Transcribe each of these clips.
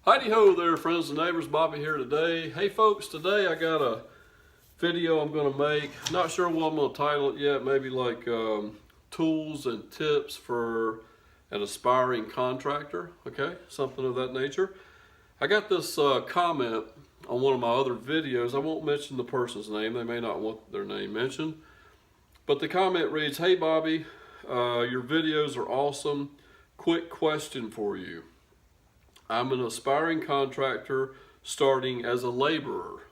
Heidi ho there, friends and neighbors. Bobby here today. Hey folks, today I got a video I'm going to make. Not sure what I'm going to title it yet. Maybe like tools and tips for an aspiring contractor. Okay, something of that nature. I got this comment on one of my other videos. I won't mention the person's name. They may not want their name mentioned. But the comment reads, "Hey Bobby, your videos are awesome. Quick question for you. I'm an aspiring contractor starting as a laborer.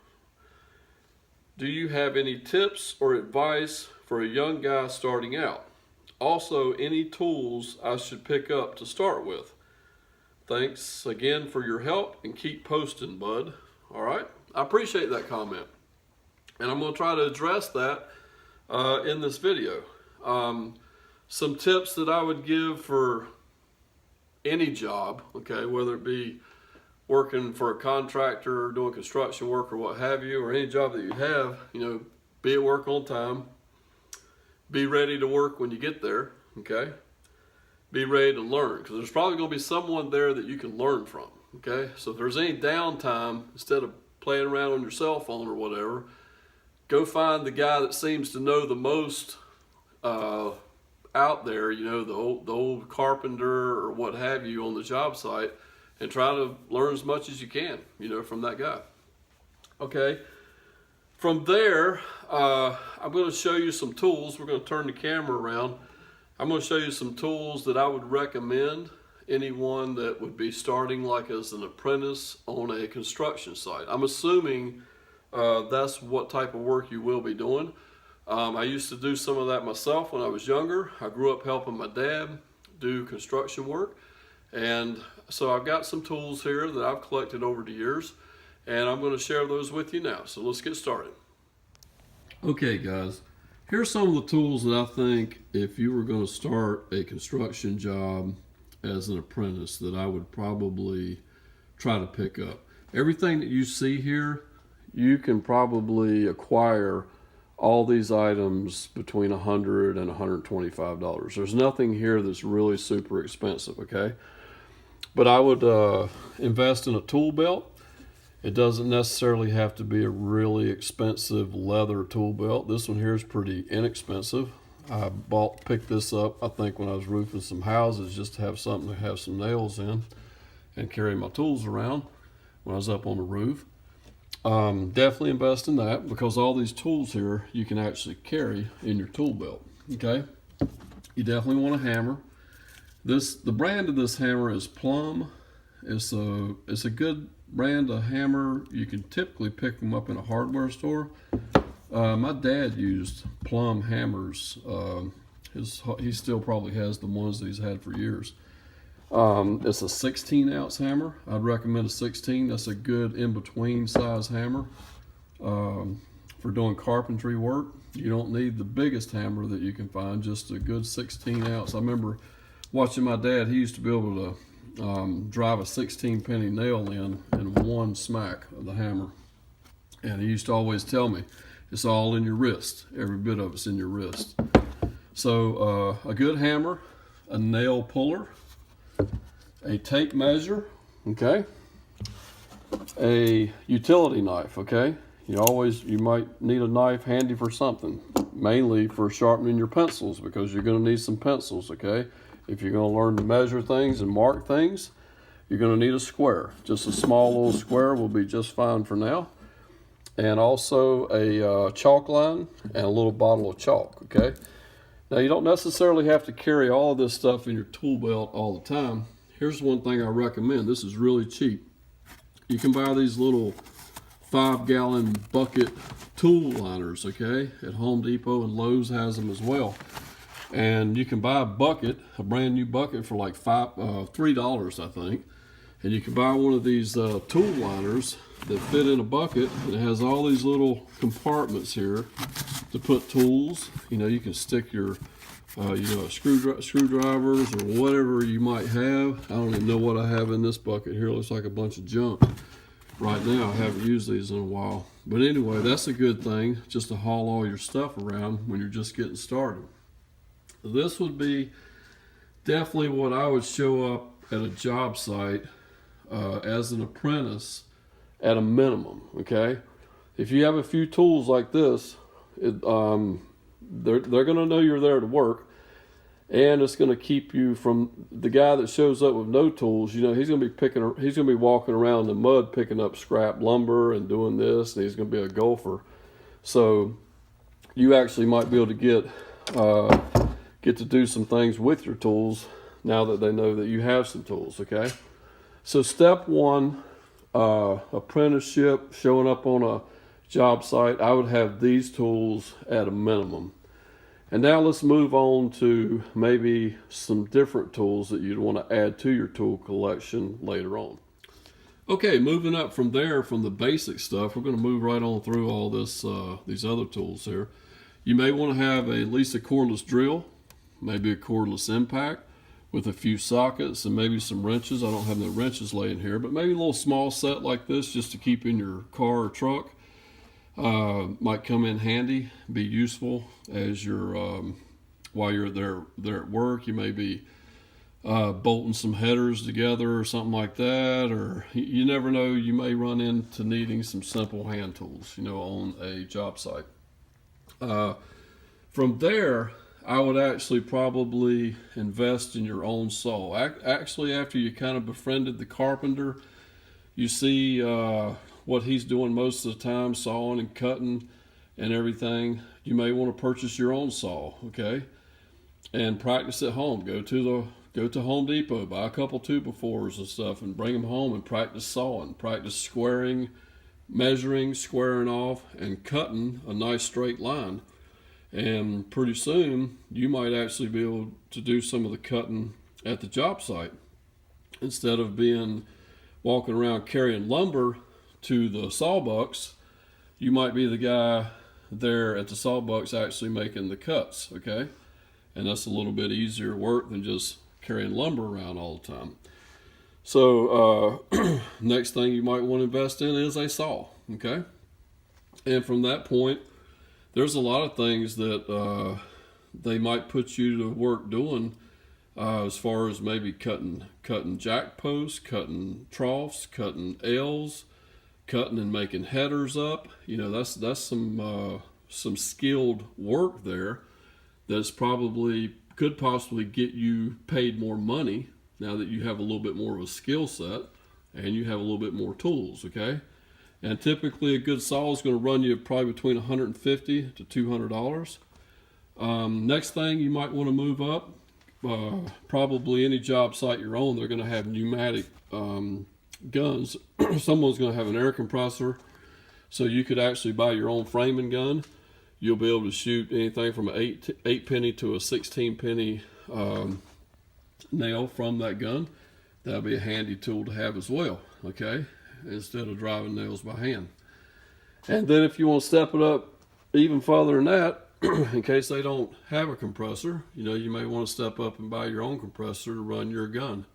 Do you have any tips or advice for a young guy starting out? Also, any tools I should pick up to start with? Thanks again for your help and keep posting, bud." All right, I appreciate that comment. And I'm going to try to address that in this video. Some tips that I would give for any job, okay, whether it be working for a contractor, doing construction work or what have you, or any job that you have, be at work on time, be ready to work when you get there, okay, be ready to learn, because there's probably going to be someone there that you can learn from, okay. So if there's any downtime, instead of playing around on your cell phone or whatever, go find the guy that seems to know the most out there, the old carpenter or what have you on the job site, and try to learn as much as you can, from that guy. Okay. From there, I'm going to show you some tools. We're going to turn the camera around. I'm going to show you some tools that I would recommend anyone that would be starting like as an apprentice on a construction site. I'm assuming that's what type of work you will be doing. I used to do some of that myself when I was younger. I grew up helping my dad do construction work. And so I've got some tools here that I've collected over the years, and I'm going to share those with you now. So let's get started. Okay guys, here's some of the tools that I think if you were going to start a construction job as an apprentice that I would probably try to pick up. Everything that you see here, you can probably acquire all these items between $100 and $125. There's nothing here that's really super expensive, okay? But I would invest in a tool belt. It doesn't necessarily have to be a really expensive leather tool belt. This one here is pretty inexpensive. I picked this up, I think, when I was roofing some houses, just to have something to have some nails in and carry my tools around when I was up on the roof. Definitely invest in that, because all these tools here you can actually carry in your tool belt. Okay, you definitely want a hammer. The brand of this hammer is Plum. It's a good brand of hammer. You can typically pick them up in a hardware store. My dad used Plum hammers. He still probably has the ones that he's had for years. It's a 16-ounce hammer. I'd recommend a 16. That's a good in-between size hammer for doing carpentry work. You don't need the biggest hammer that you can find, just a good 16-ounce. I remember watching my dad. He used to be able to drive a 16-penny nail in one smack of the hammer. And he used to always tell me, it's all in your wrist. Every bit of it's in your wrist. So a good hammer, a nail puller, a tape measure, okay, a utility knife, okay. You might need a knife handy for something, mainly for sharpening your pencils, because you're going to need some pencils, okay. If you're going to learn to measure things and mark things, you're going to need a square. Just a small little square will be just fine for now. And also a chalk line and a little bottle of chalk, okay. Now, you don't necessarily have to carry all of this stuff in your tool belt all the time. Here's one thing I recommend. This is really cheap. You can buy these little 5-gallon bucket tool liners, okay? At Home Depot, and Lowe's has them as well. And you can buy a brand new bucket for like $3, I think. And you can buy one of these tool liners that fit in a bucket. And it has all these little compartments here to put tools. You can stick your screwdrivers or whatever you might have. I don't even know what I have in this bucket here. It looks like a bunch of junk right now. I haven't used these in a while. But anyway, that's a good thing, just to haul all your stuff around when you're just getting started. This would be definitely what I would show up at a job site as an apprentice at a minimum, okay? If you have a few tools like this, they're going to know you're there to work, and it's going to keep you from the guy that shows up with no tools. You know, he's going to be walking around in the mud picking up scrap lumber and doing this, and he's going to be a gopher. So you actually might be able to get to do some things with your tools now that they know that you have some tools, okay? So step one, apprenticeship, showing up on a job site, I would have these tools at a minimum. And now let's move on to maybe some different tools that you'd want to add to your tool collection later on. Okay, moving up from there, from the basic stuff, we're going to move right on through all this, these other tools here. You may want to have at least a cordless drill, maybe a cordless impact with a few sockets and maybe some wrenches. I don't have no wrenches laying here, but maybe a little small set like this just to keep in your car or truck. Might come in handy, be useful as you're while you're there at work. You may be bolting some headers together or something like that, or you never know, you may run into needing some simple hand tools, you know, on a job site. From there, I would actually probably invest in your own saw. Actually, after you kind of befriended the carpenter, you see what he's doing most of the time, sawing and cutting and everything, you may want to purchase your own saw, okay? And practice at home. Go to Home Depot, buy a couple 2x4s and stuff, and bring them home and practice sawing. Practice squaring, measuring, squaring off, and cutting a nice straight line. And pretty soon, you might actually be able to do some of the cutting at the job site instead of walking around carrying lumber to the sawbucks. You might be the guy there at the sawbucks actually making the cuts, okay? And that's a little bit easier work than just carrying lumber around all the time. So next thing you might want to invest in is a saw, okay? And from that point, there's a lot of things that they might put you to work doing as far as maybe cutting jack posts, cutting troughs, cutting L's, cutting and making headers up. You know, that's some skilled work there that's could possibly get you paid more money now that you have a little bit more of a skill set and you have a little bit more tools, okay? And typically a good saw is going to run you probably between $150 to $200. Next thing you might want to move up, probably any job site you're on, they're going to have pneumatic guns. Someone's going to have an air compressor, so you could actually buy your own framing gun. You'll be able to shoot anything from an 8 penny to a 16 penny nail from that gun. That'll be a handy tool to have as well, okay, instead of driving nails by hand. And then if you want to step it up even further than that, in case they don't have a compressor, you know, you may want to step up and buy your own compressor to run your gun.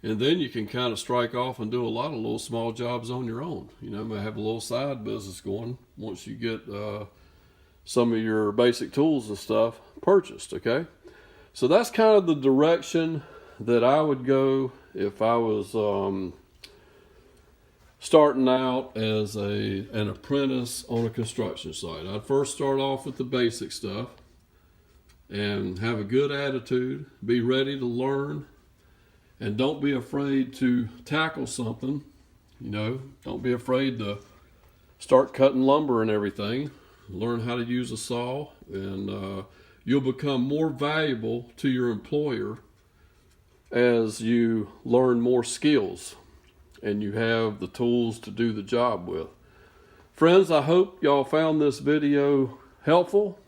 And then you can kind of strike off and do a lot of little small jobs on your own. You know, may have a little side business going once you get some of your basic tools and stuff purchased, okay? So that's kind of the direction that I would go if I was starting out as an apprentice on a construction site. I'd first start off with the basic stuff and have a good attitude, be ready to learn, and don't be afraid to tackle something. You know, don't be afraid to start cutting lumber and everything. Learn how to use a saw, and you'll become more valuable to your employer as you learn more skills and you have the tools to do the job with. Friends, I hope y'all found this video helpful.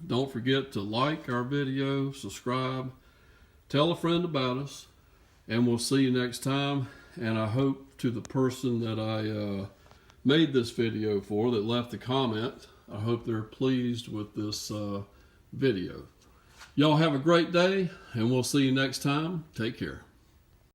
Don't forget to like our video, subscribe, tell a friend about us, and we'll see you next time. And I hope to the person that I made this video for that left a comment, I hope they're pleased with this video. Y'all have a great day, and we'll see you next time. Take care.